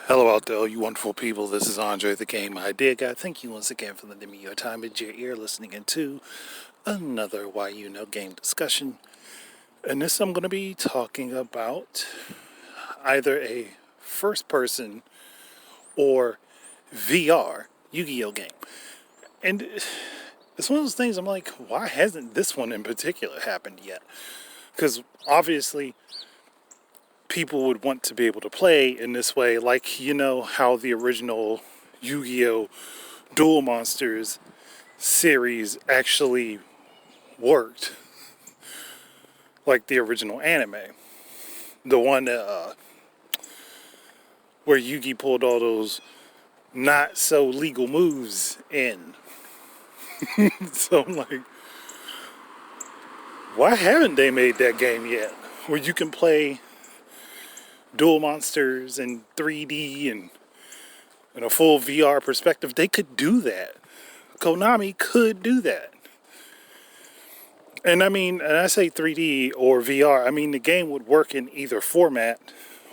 Hello out there, you wonderful people. This is Andre, the Game Idea Guy. Thank you once again for lending me your time and your ear listening into another Why You Know game discussion. And this I'm going to be talking about either a first person or VR Yu-Gi-Oh game. And it's one of those things I'm like, why hasn't this one in particular happened yet? Because obviously people would want to be able to play in this way, like, you know, how the original Yu-Gi-Oh! Duel Monsters series actually worked. Like the original anime. The one where Yugi pulled all those not so legal moves in. So I'm like, why haven't they made that game yet? Where you can play Duel Monsters in 3D and in a full VR perspective. They could do that. Konami could do that. And I mean, and I say 3D or VR, I mean the game would work in either format,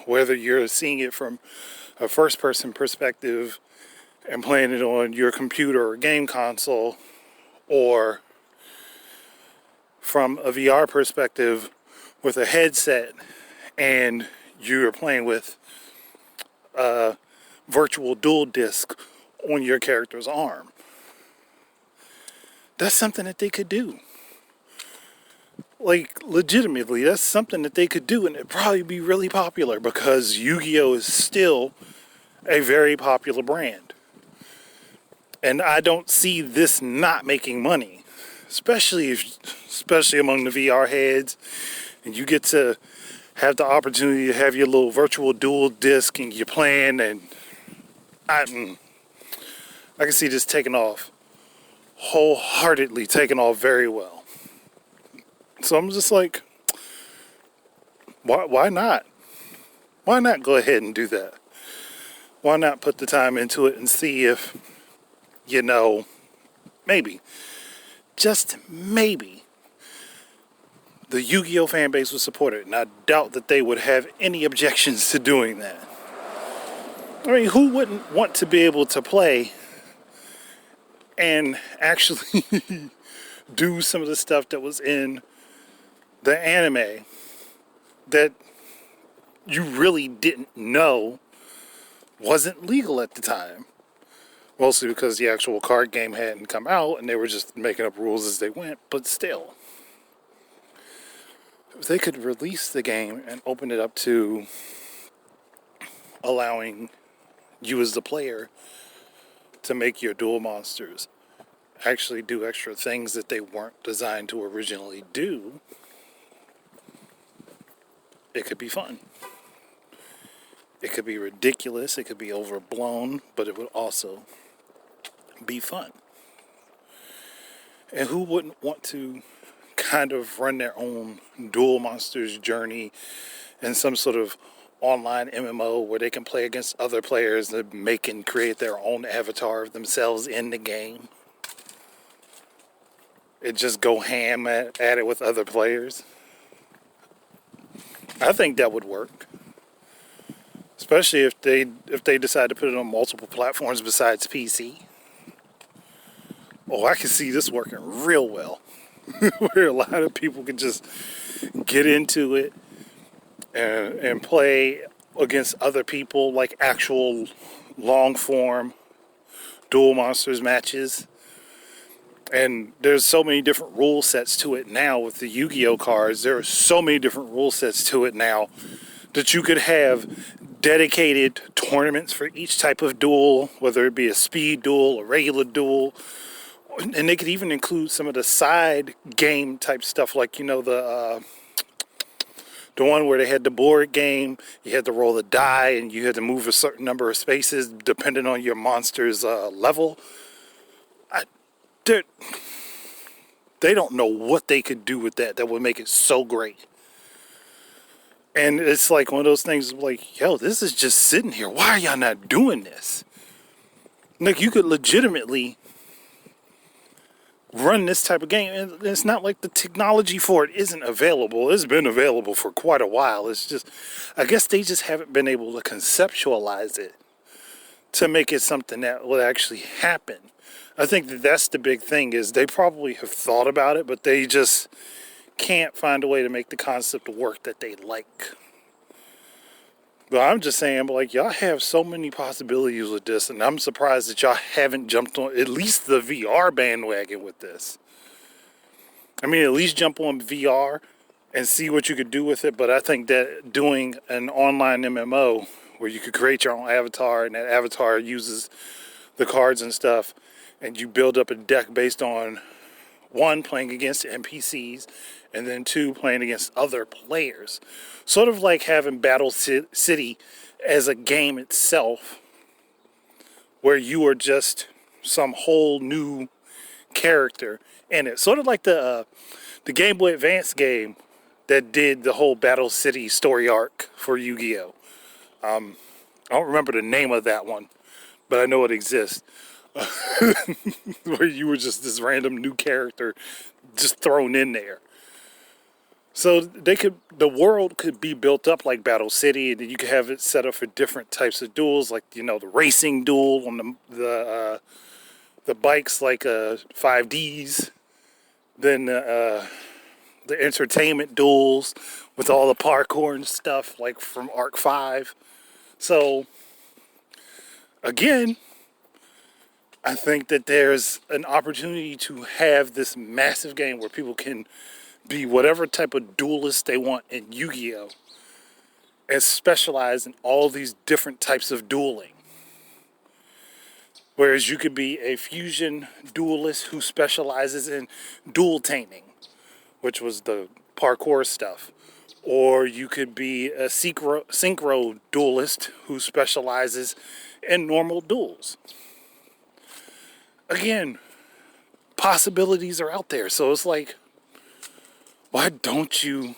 whether you're seeing it from a first person perspective and playing it on your computer or game console, or from a VR perspective with a headset and you're playing with a virtual dual disc on your character's arm. That's something that they could do. Like, legitimately, that's something that they could do, and it'd probably be really popular because Yu-Gi-Oh! Is still a very popular brand. And I don't see this not making money, especially among the VR heads, and you get to have the opportunity to have your little virtual dual disc and you're playing, and I can see this taking off, wholeheartedly taking off very well. So I'm just like, why not? Why not go ahead and do that? Why not put the time into it and see if, you know, maybe, just maybe, the Yu-Gi-Oh! Fan base would support it. And I doubt that they would have any objections to doing that. I mean, who wouldn't want to be able to play and actually do some of the stuff that was in the anime that you really didn't know wasn't legal at the time? Mostly because the actual card game hadn't come out and they were just making up rules as they went, but still. If they could release the game and open it up to allowing you as the player to make your duel monsters actually do extra things that they weren't designed to originally do, it could be fun. It could be ridiculous, it could be overblown, but it would also be fun. And who wouldn't want to kind of run their own Duel Monsters journey in some sort of online MMO where they can play against other players that make and create their own avatar of themselves in the game? And just go ham at it with other players. I think that would work. Especially if they decide to put it on multiple platforms besides PC. Oh, I can see this working real well. Where a lot of people can just get into it and play against other people, like actual long form Duel Monsters matches. And there's so many different rule sets to it now with the Yu-Gi-Oh cards. There are so many different rule sets to it now that you could have dedicated tournaments for each type of duel, whether it be a speed duel, a regular duel. And they could even include some of the side game type stuff, like, you know, the one where they had the board game. You had to roll a die and you had to move a certain number of spaces depending on your monster's level. They don't know what they could do with that would make it so great. And it's like one of those things like, yo, this is just sitting here. Why are y'all not doing this? Like, you could legitimately run this type of game. And it's not like the technology for it isn't available. It's been available for quite a while. It's just, I guess they just haven't been able to conceptualize it to make it something that will actually happen. I think that that's the big thing, is they probably have thought about it, but they just can't find a way to make the concept work that they like. But I'm just saying, like, y'all have so many possibilities with this, and I'm surprised that y'all haven't jumped on at least the VR bandwagon with this. I mean, at least jump on VR and see what you could do with it. But I think that doing an online MMO where you could create your own avatar, and that avatar uses the cards and stuff, and you build up a deck based on, one, playing against NPCs, and then two, playing against other players. Sort of like having Battle City as a game itself, where you are just some whole new character in it. Sort of like the Game Boy Advance game that did the whole Battle City story arc for Yu-Gi-Oh! I don't remember the name of that one, but I know it exists. Where you were just this random new character just thrown in there. So the world could be built up like Battle City, and then you could have it set up for different types of duels, like, you know, the racing duel on the bikes, like 5Ds, then the entertainment duels with all the parkour and stuff, like from Arc 5. So again, I think that there's an opportunity to have this massive game where people can be whatever type of duelist they want in Yu-Gi-Oh! And specialize in all these different types of dueling. Whereas you could be a fusion duelist who specializes in dual taming, which was the parkour stuff. Or you could be a synchro duelist who specializes in normal duels. Again, possibilities are out there. So it's like, why don't you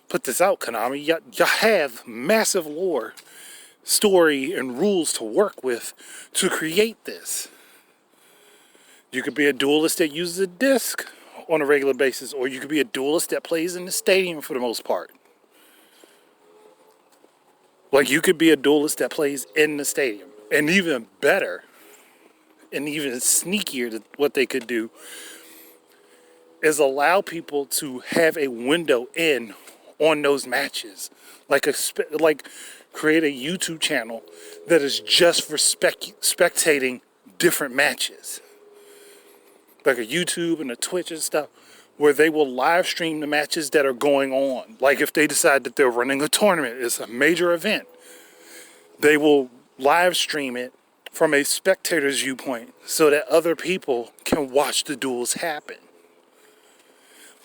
put this out, Konami? You have massive lore, story, and rules to work with to create this. You could be a duelist that uses a disc on a regular basis, or you could be a duelist that plays in the stadium for the most part. Like, you could be a duelist that plays in the stadium. And even better, and even sneakier, what they could do is allow people to have a window in on those matches, like create a YouTube channel that is just for spectating different matches, like a YouTube and a Twitch and stuff, where they will live stream the matches that are going on. Like if they decide that they're running a tournament, it's a major event, they will live stream it from a spectator's viewpoint so that other people can watch the duels happen.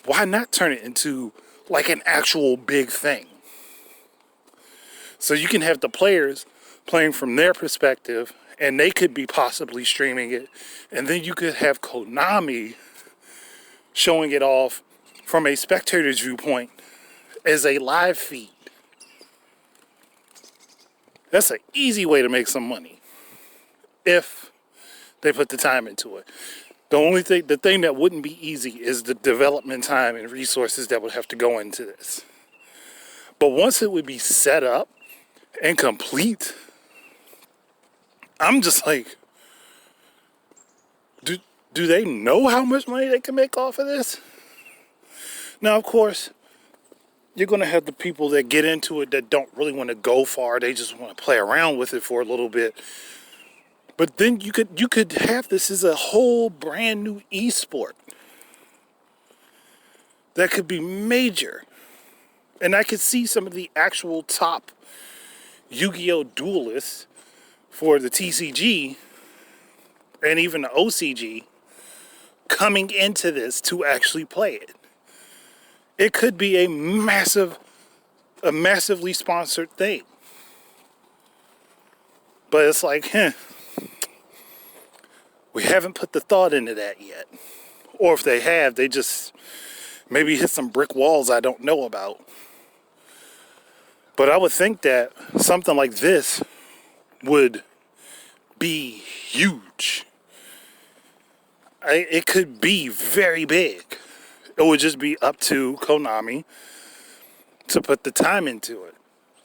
Why not turn it into like an actual big thing? So you can have the players playing from their perspective, and they could be possibly streaming it. And then you could have Konami showing it off from a spectator's viewpoint as a live feed. That's an easy way to make some money if they put the time into it. The thing that wouldn't be easy is the development time and resources that would have to go into this. But once it would be set up and complete, I'm just like, do they know how much money they can make off of this? Now, of course, you're going to have the people that get into it that don't really want to go far. They just want to play around with it for a little bit. But then you could have this as a whole brand new esport that could be major. And I could see some of the actual top Yu-Gi-Oh! Duelists for the TCG and even the OCG coming into this to actually play it. It could be a massively sponsored thing. But it's like, we haven't put the thought into that yet. Or if they have, they just maybe hit some brick walls I don't know about. But I would think that something like this would be huge. It could be very big. It would just be up to Konami to put the time into it.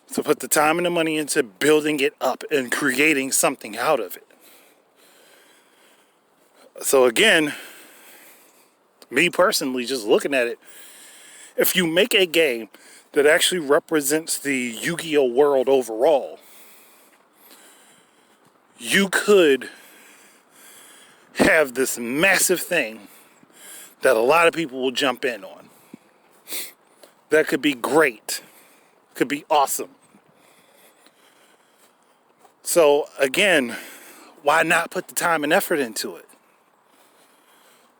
So put the time and the money into building it up and creating something out of it. So again, me personally, just looking at it, if you make a game that actually represents the Yu-Gi-Oh world overall, you could have this massive thing that a lot of people will jump in on. That could be great. Could be awesome. So again, why not put the time and effort into it?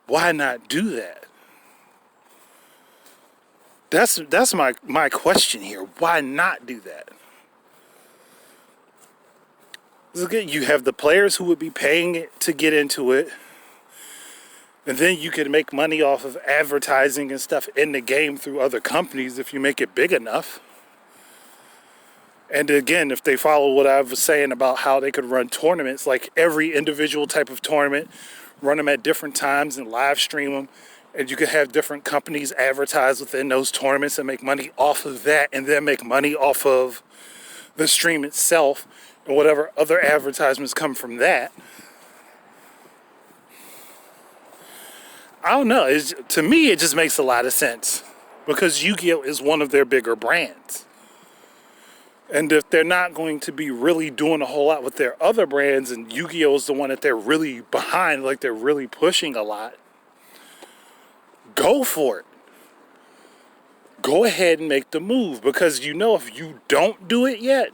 Why not do that? That's my question here. Why not do that? Again, you have the players who would be paying it to get into it, and then you can make money off of advertising and stuff in the game through other companies if you make it big enough. And again, if they follow what I was saying about how they could run tournaments, like every individual type of tournament, run them at different times and live stream them, and you could have different companies advertise within those tournaments and make money off of that, and then make money off of the stream itself and whatever other advertisements come from that. I don't know. To me, it just makes a lot of sense because Yu-Gi-Oh is one of their bigger brands. And if they're not going to be really doing a whole lot with their other brands, and Yu-Gi-Oh is the one that they're really behind, like they're really pushing a lot, go for it. Go ahead and make the move, because you know if you don't do it yet,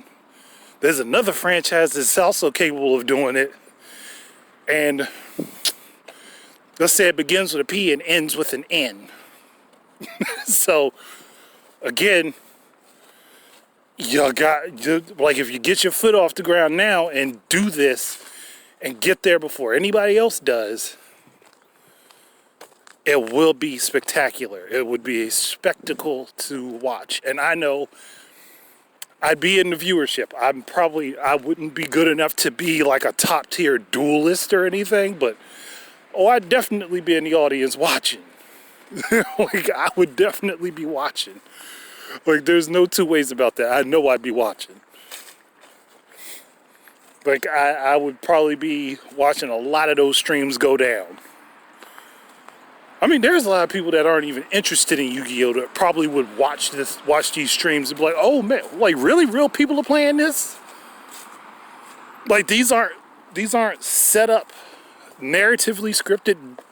there's another franchise that's also capable of doing it. And let's say it begins with a P and ends with an N. So, again, if you get your foot off the ground now and do this and get there before anybody else does, it will be spectacular. It would be a spectacle to watch. And I know I'd be in the viewership. I wouldn't be good enough to be like a top tier duelist or anything, but I'd definitely be in the audience watching. Like, I would definitely be watching. Like, there's no two ways about that. I know I'd be watching. Like, I would probably be watching a lot of those streams go down. I mean, there's a lot of people that aren't even interested in Yu-Gi-Oh! That probably would watch these streams and be like, oh man, like really real people are playing this? Like, these aren't set up, narratively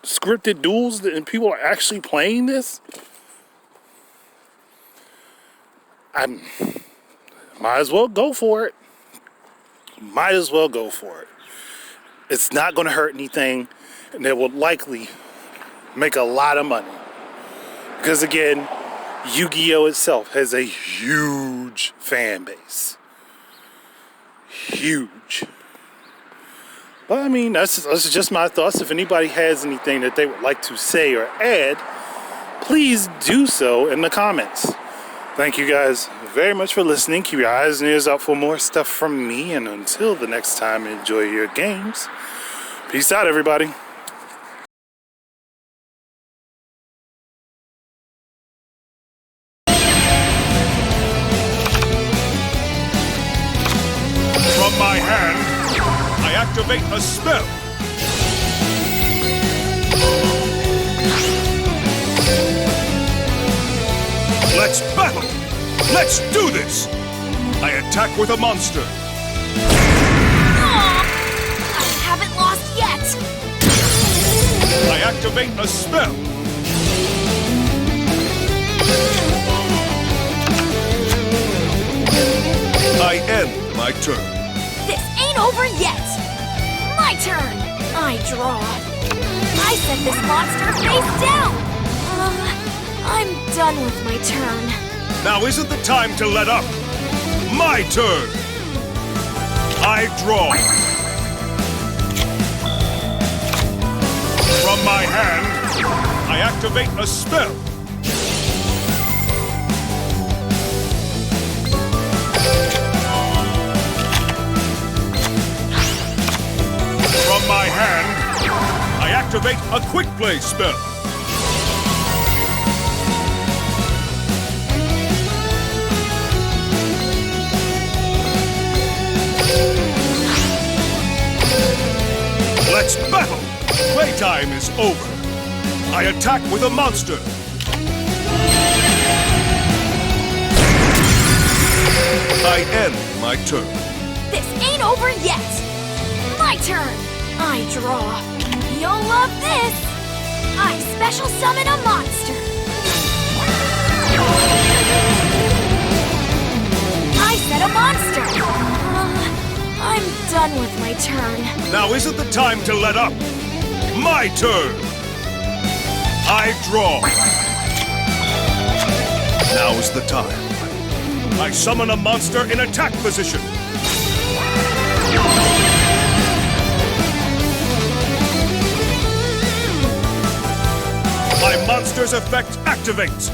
scripted duels and people are actually playing this? I might as well go for it. Might as well go for it. It's not going to hurt anything, and it will likely make a lot of money. Because again, Yu-Gi-Oh! Itself has a huge fan base. Huge. But I mean, that's just my thoughts. If anybody has anything that they would like to say or add, please do so in the comments. Thank you guys very much for listening. Keep your eyes and ears out for more stuff from me. And until the next time, enjoy your games. Peace out, everybody. From my hand, I activate a spell. Let's battle! Let's do this! I attack with a monster. Aw, I haven't lost yet! I activate a spell. I end my turn. This ain't over yet! My turn! I draw. I set this monster face down! I'm done with my turn. Now isn't the time to let up. My turn. I draw. From my hand, I activate a spell. From my hand, I activate a quick play spell. Playtime is over. I attack with a monster. I end my turn. This ain't over yet. My turn. I draw. You'll love this. I special summon a monster. I set a monster. I'm done with my turn. Now isn't the time to let up. My turn. I draw. Now is the time. I summon a monster in attack position. My monster's effect activates.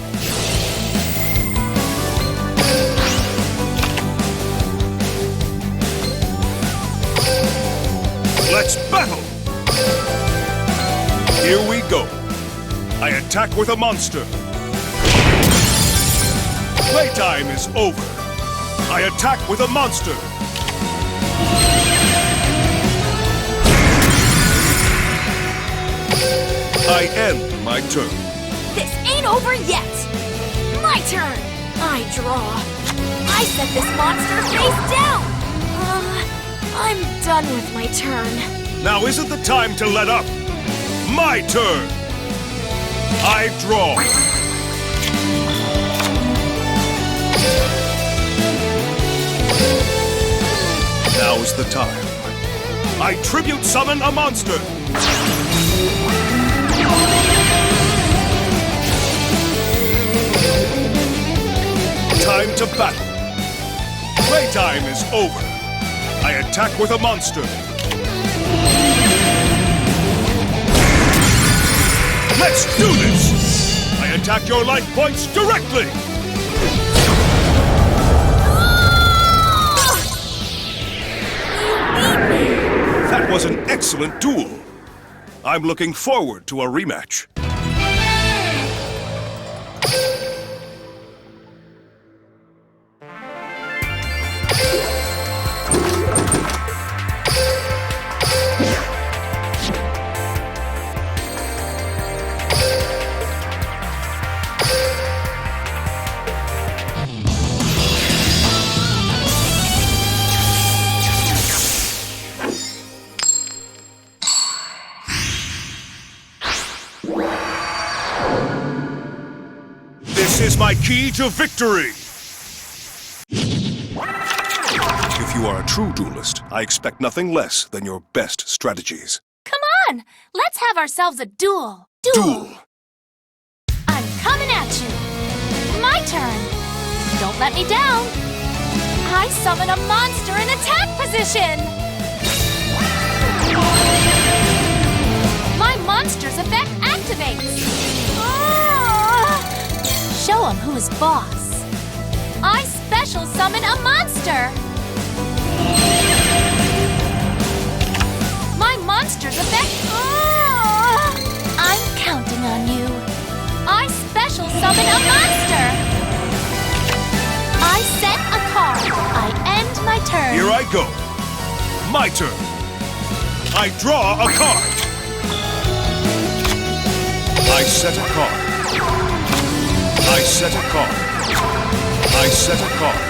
Let's battle! Here we go. I attack with a monster. Playtime is over. I attack with a monster. I end my turn. This ain't over yet. My turn. I draw. I set this monster face down. I'm done with my turn. Now isn't the time to let up. My turn. I draw. Now is the time. I tribute summon a monster. Time to battle. Playtime is over. I attack with a monster. Let's do this! I attack your life points directly! That was an excellent duel. I'm looking forward to a rematch. This is my key to victory! If you are a true duelist, I expect nothing less than your best strategies. Come on, let's have ourselves a duel. Duel! I'm coming at you. My turn. Don't let me down. I summon a monster in attack position. My monster's effect activates. Show him who's boss. I special summon a monster. My monster's effect. I'm counting on you. I special summon a monster. I set a card. I end my turn. Here I go. My turn. I draw a card. I set a card. I set a card. I set a card.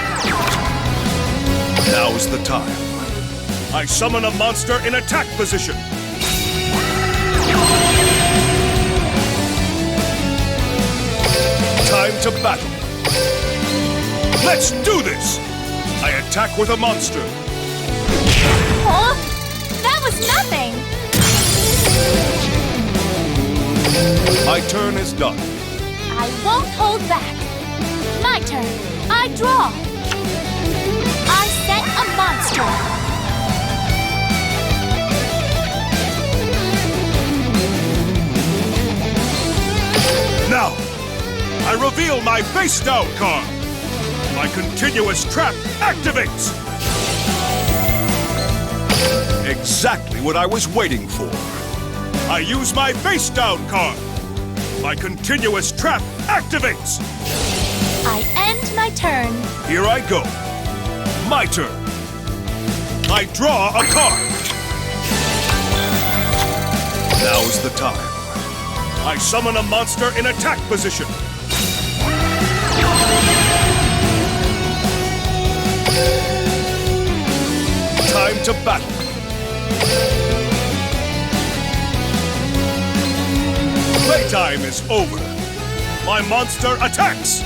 Now is the time. I summon a monster in attack position. Time to battle. Let's do this! I attack with a monster. Huh? That was nothing. My turn is done. I won't hold back. My turn. I draw. I set a monster. Now, I reveal my face down card. My continuous trap activates. Exactly what I was waiting for. I use my face down card. My continuous trap activates. I end my turn. Here I go. My turn. I draw a card. Now's the time. I summon a monster in attack position. Time to battle. Playtime is over. My monster attacks.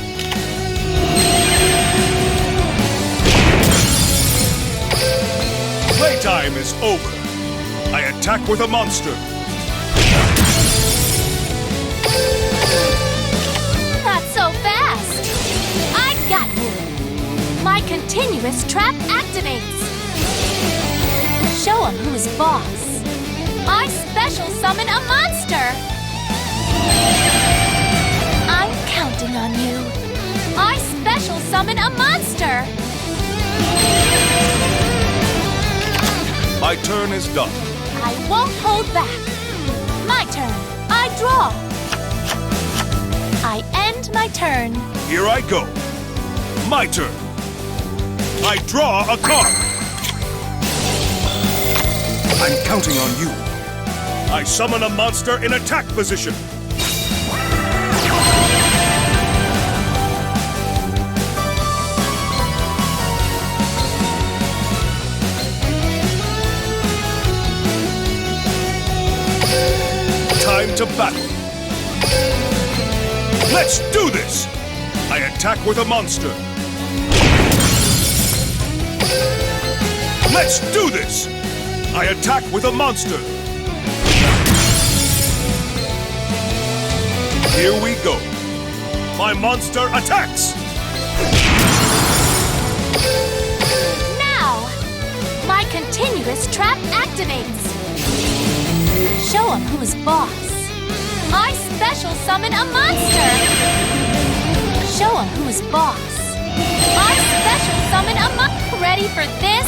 Playtime is over. I attack with a monster. Not so fast! I got you! My continuous trap activates! Show him who's boss. I special summon a monster! I'm counting on you. I special summon a monster! My turn is done. I won't hold back. My turn. I draw. I end my turn. Here I go. My turn. I draw a card. I'm counting on you. I summon a monster in attack position. Time to battle. Let's do this! I attack with a monster. Let's do this! I attack with a monster. Here we go. My monster attacks! Now, my continuous trap activates. Show him who's boss. I special summon a monster. Show him who's boss. I special summon a monster. Ready for this?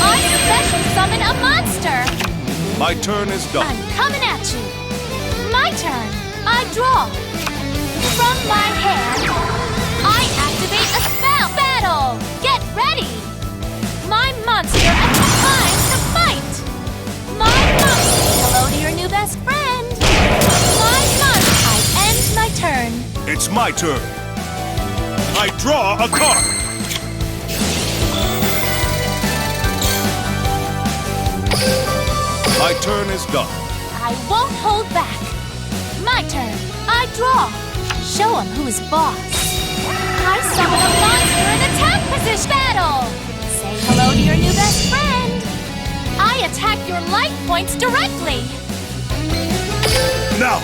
I special summon a monster. My turn is done. I'm coming at you. My turn. I draw. From my hand, I activate a spell. Battle. Get ready. My monster attacks. Time to fight. My monster. Hello to your new best friend. My monster. I end my turn. It's my turn. I draw a card. My turn is done. I won't hold back. My turn. I draw. Show him who's boss. I summon a monster in attack position. Battle. Say hello to your new best friend. I attack your life points directly. Now,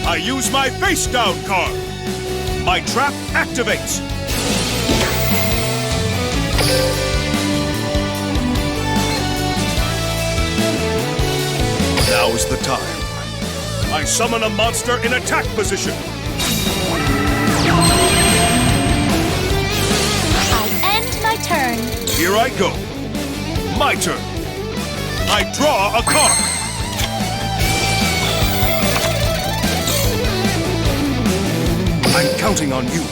I use my face down card. My trap activates. Now's the time. I summon a monster in attack position. I end my turn. Here I go. My turn. I draw a card. I'm counting on you.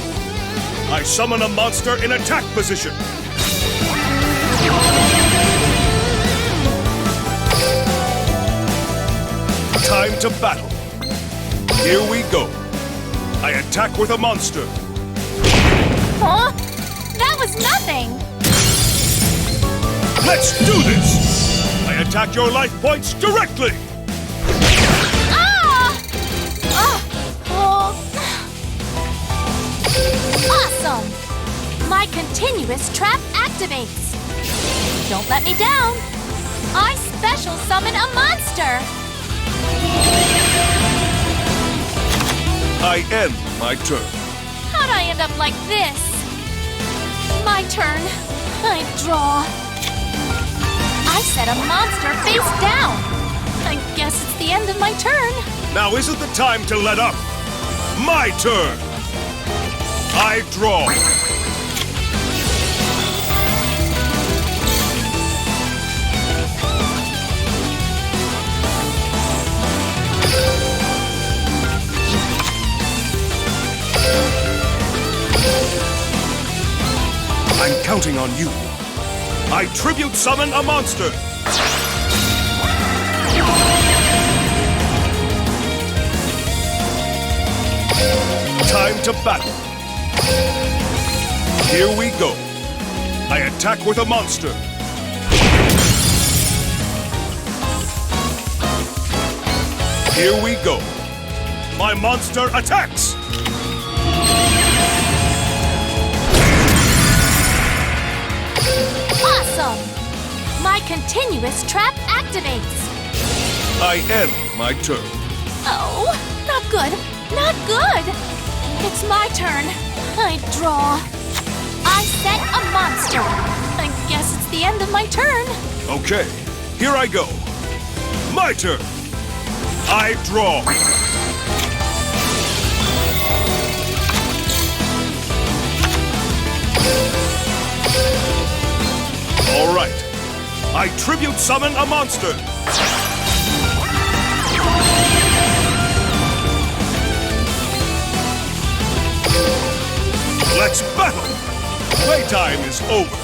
I summon a monster in attack position. Time to battle. Here we go. I attack with a monster. Huh? That was nothing. Let's do this! I attack your life points directly! Ah! Oh. Awesome! My continuous trap activates. Don't let me down. I special summon a monster. I end my turn. How'd I end up like this? My turn. I draw. I set a monster face down. I guess it's the end of my turn. Now isn't the time to let up. My turn. I draw. I'm counting on you. I tribute summon a monster. Time to battle. Here we go. I attack with a monster. Here we go. My monster attacks. Awesome! My continuous trap activates. I end my turn. Oh, not good. Not good. It's my turn. I draw. I set a monster. I guess it's the end of my turn. Okay, here I go. My turn. I draw. All right. I tribute summon a monster. Let's battle. Playtime is over.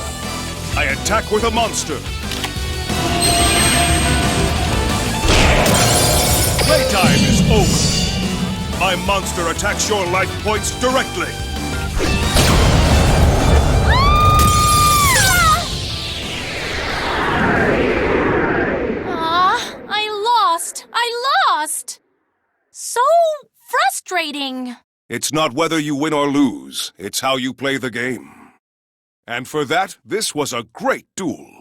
I attack with a monster. Playtime is over. My monster attacks your life points directly. I lost! So frustrating. It's not whether you win or lose, it's how you play the game. And for that, this was a great duel.